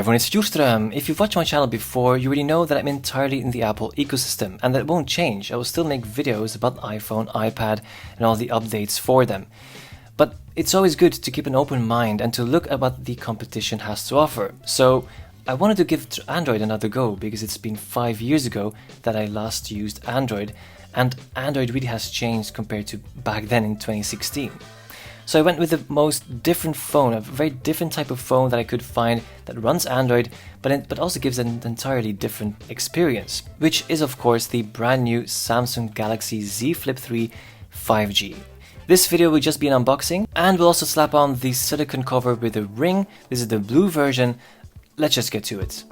everyone, it's Flip3. If you've watched my channel before, you already know that I'm entirely in the Apple ecosystem, and that won't change. I will still make videos about iPhone, iPad, and all the updates for them. But it's always good to keep an open mind and to look at what the competition has to offer. So I wanted to give Android another go, because it's been 5 years ago that I last used Android, and Android really has changed compared to back then in 2016. So I went with the most different phone, a very different type of phone that I could find that runs Android, but also gives an entirely different experience, which is of course the brand new Samsung Galaxy Z Flip 3 5G. This video will just be an unboxing, and we'll also slap on the silicone cover with a ring. This is the blue version. Let's just get to it.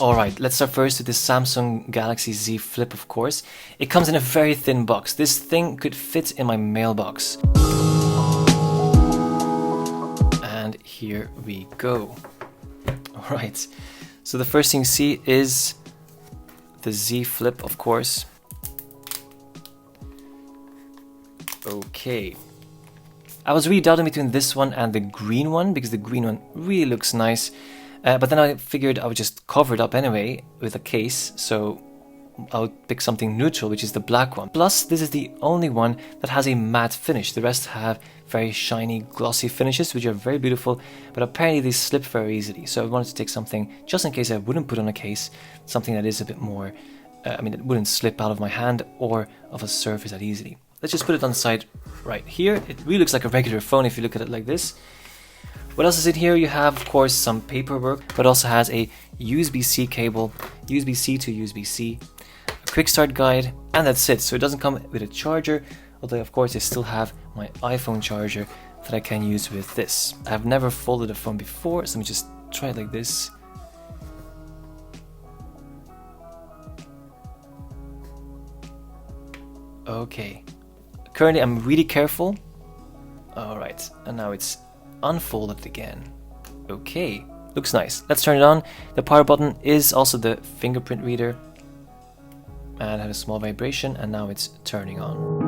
Alright, let's start first with the Samsung Galaxy Z Flip, of course. It comes in a very thin box. This thing could fit in my mailbox. And here we go. Alright, so the first thing you see is the Z Flip, of course. Okay. I was really doubting between this one and the green one, because the green one really looks nice. But then I figured I would just cover it up anyway with a case, so I would pick something neutral, which is the black one. Plus, this is the only one that has a matte finish. The rest have very shiny, glossy finishes, which are very beautiful, but apparently they slip very easily. So I wanted to take something, just in case I wouldn't put on a case, something that is a bit more, it wouldn't slip out of my hand or of a surface that easily. Let's just put it on the side right here. It really looks like a regular phone if you look at it like this. What else is in here? You have, of course, some paperwork, but also has a USB-C cable, USB-C to USB-C, a quick start guide, and that's it. So it doesn't come with a charger, although of course I still have my iPhone charger that I can use with this. I've never folded a phone before, so let me just try it like this. Okay. Currently I'm really careful. Alright, and now it's unfolded again. Okay, looks nice. Let's turn it on. The power button is also the fingerprint reader, and had a small vibration, and now it's turning on.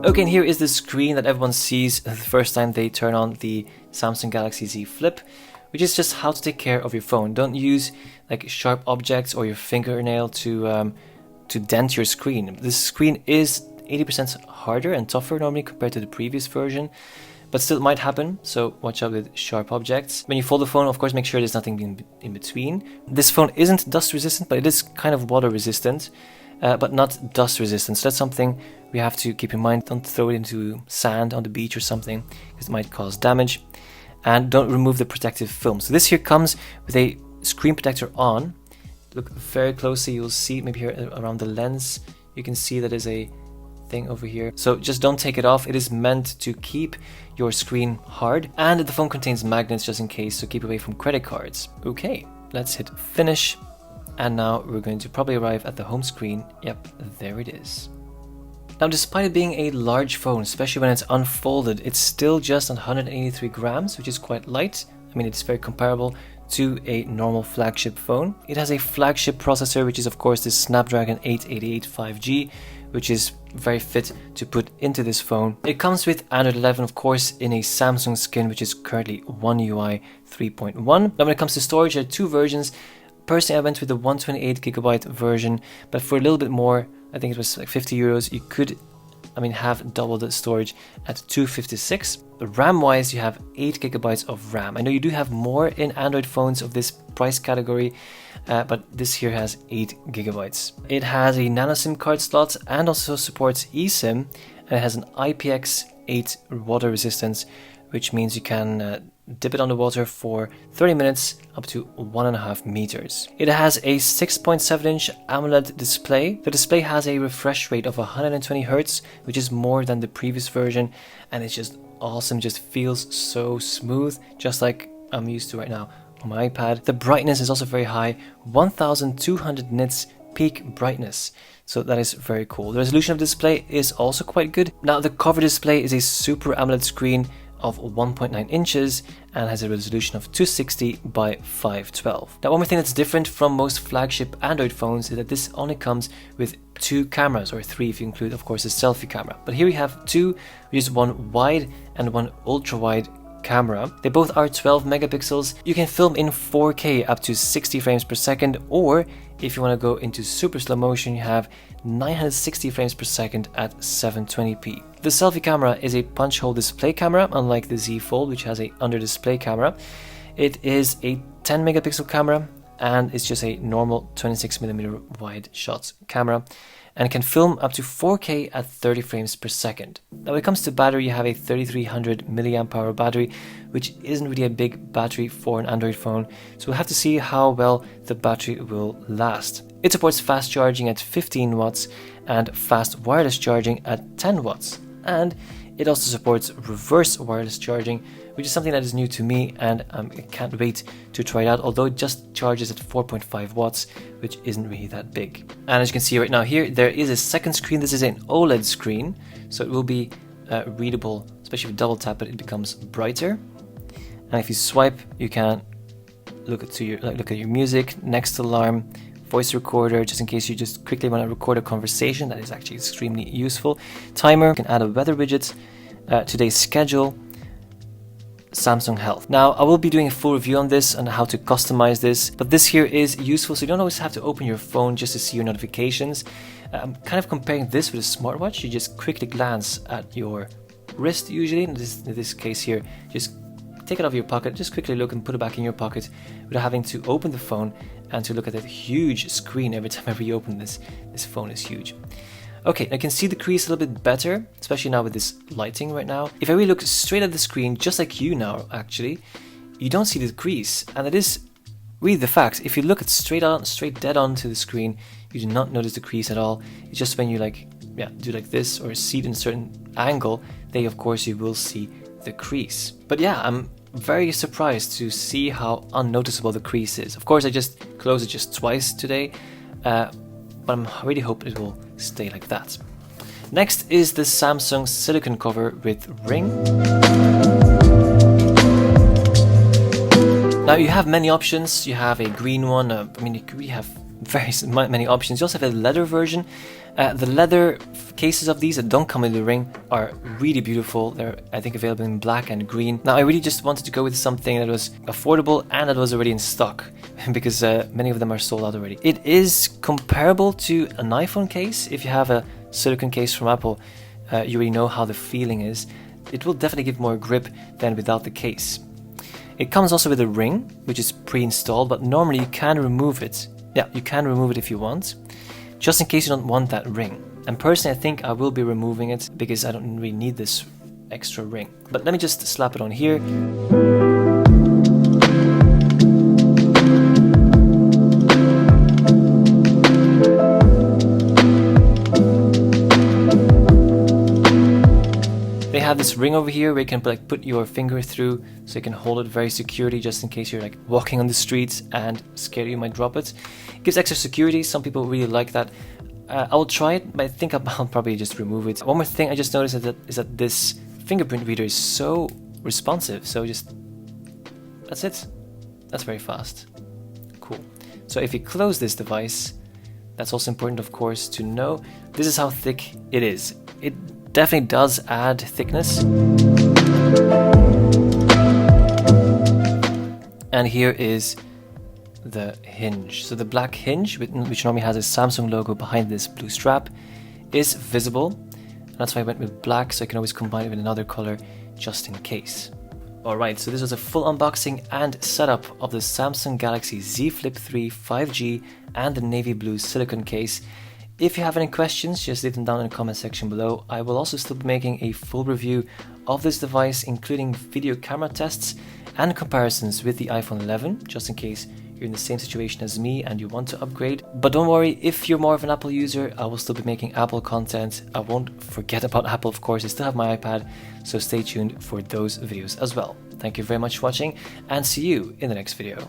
Okay, and here is the screen that everyone sees the first time they turn on the Samsung Galaxy Z Flip, which is just how to take care of your phone. Don't use like sharp objects or your fingernail to dent your screen. This screen is 80% harder and tougher normally compared to the previous version, but still it might happen, so watch out with sharp objects. When you fold the phone, of course, make sure there's nothing in between. This phone isn't dust resistant, but it is kind of water resistant. But not dust resistant. So that's something we have to keep in mind. Don't throw it into sand on the beach or something, because it might cause damage. And don't remove the protective film. So this here comes with a screen protector on. Look very closely, you'll see maybe here around the lens, you can see that is a thing over here. So just don't take it off. It is meant to keep your screen hard. And the phone contains magnets just in case, so keep away from credit cards. Okay, let's hit finish. And now we're going to probably arrive at the home screen. Yep, there it is. Now, despite it being a large phone, especially when it's unfolded, it's still just 183 grams, which is quite light. I mean, it's very comparable to a normal flagship phone. It has a flagship processor, which is of course the Snapdragon 888 5G, which is very fit to put into this phone. It comes with Android 11, of course, in a Samsung skin, which is currently One UI 3.1. Now, when it comes to storage, there are two versions. Personally, I went with the 128GB version, but for a little bit more, I think it was like 50 euros, you could, have double the storage at 256. RAM-wise, you have 8GB of RAM. I know you do have more in Android phones of this price category, but this here has 8GB. It has a nano SIM card slot and also supports eSIM, and it has an IPX8 water resistance, which means you can dip it underwater for 30 minutes up to 1.5 meters. It has a 6.7-inch AMOLED display. The display has a refresh rate of 120 Hz, which is more than the previous version, and it's just awesome. Just feels so smooth, just like I'm used to right now on my iPad. The brightness is also very high, 1200 nits peak brightness. So that is very cool. The resolution of the display is also quite good. Now the cover display is a Super AMOLED screen of 1.9 inches and has a resolution of 260 by 512. Now one more thing that's different from most flagship Android phones is that this only comes with 2 cameras, or 3 if you include of course the selfie camera. But here we have 2, which is one wide and one ultra wide camera. They both are 12 megapixels. You can film in 4K up to 60 frames per second, or if you want to go into super slow motion, you have 960 frames per second at 720p. The selfie camera is a punch hole display camera, unlike the Z Fold, which has a under display camera. It is a 10 megapixel camera and it's just a normal 26mm wide shot camera, and can film up to 4K at 30 frames per second. Now when it comes to battery, you have a 3300 milliamp hour battery, which isn't really a big battery for an Android phone, so we'll have to see how well the battery will last. It supports fast charging at 15 watts and fast wireless charging at 10 watts. And it also supports reverse wireless charging, which is something that is new to me, and I can't wait to try it out, although it just charges at 4.5 watts, which isn't really that big. And as you can see right now here, there is a second screen. This is an OLED screen, so it will be readable, especially if you double tap it, it becomes brighter. And if you swipe, you can look at your music, next alarm, voice recorder, just in case you just quickly want to record a conversation. That is actually extremely useful. Timer, you can add a weather widget, today's schedule, Samsung Health. Now I will be doing a full review on this and how to customize this, but this here is useful, so you don't always have to open your phone just to see your notifications. I'm kind of comparing this with a smartwatch. You just quickly glance at your wrist usually. In this case here, just take it out of your pocket, just quickly look and put it back in your pocket without having to open the phone and to look at that huge screen every time you open this. This phone is huge. Okay, I can see the crease a little bit better, especially now with this lighting right now. If I really look straight at the screen, just like you now actually, you don't see the crease, and it is really the fact. If you look at straight dead on to the screen, you do not notice the crease at all. It's just when you do like this or see it in a certain angle, then of course you will see the crease. But yeah, I'm very surprised to see how unnoticeable the crease is. Of course I just closed it just twice today, but I really hope it will stay like that. Next is the Samsung Silicone cover with ring. Now you have many options. You have a green one. You really have very many options. You also have a leather version. The leather cases of these that don't come with the ring are really beautiful. They're, I think, available in black and green. Now I really just wanted to go with something that was affordable and that was already in stock, because many of them are sold out already. It is comparable to an iPhone case. If you have a silicone case from Apple, you already know how the feeling is. It will definitely give more grip than without the case. It comes also with a ring, which is pre-installed, but normally you can remove it. Yeah, you can remove it if you want, just in case you don't want that ring. And personally, I think I will be removing it because I don't really need this extra ring. But let me just slap it on here. They have this ring over here where you can put your finger through, so you can hold it very securely just in case you're walking on the streets and scared you might drop it. It gives extra security. Some people really like that. I will try it, but I think I'll probably just remove it. One more thing I just noticed is that this fingerprint reader is so responsive. So that's it. That's very fast. Cool. So if you close this device, that's also important, of course, to know. This is how thick it is. It definitely does add thickness. And here is the hinge. So the black hinge, which normally has a Samsung logo behind this blue strap, is visible. And that's why I went with black, so I can always combine it with another color just in case. Alright, so this was a full unboxing and setup of the Samsung Galaxy Z Flip 3 5G and the navy blue silicone case. If you have any questions, just leave them down in the comment section below. I will also still be making a full review of this device, including video camera tests and comparisons with the iPhone 11, just in case you're in the same situation as me and you want to upgrade. But don't worry, if you're more of an Apple user, I will still be making Apple content. I won't forget about Apple, of course. I still have my iPad, so stay tuned for those videos as well. Thank you very much for watching, and see you in the next video.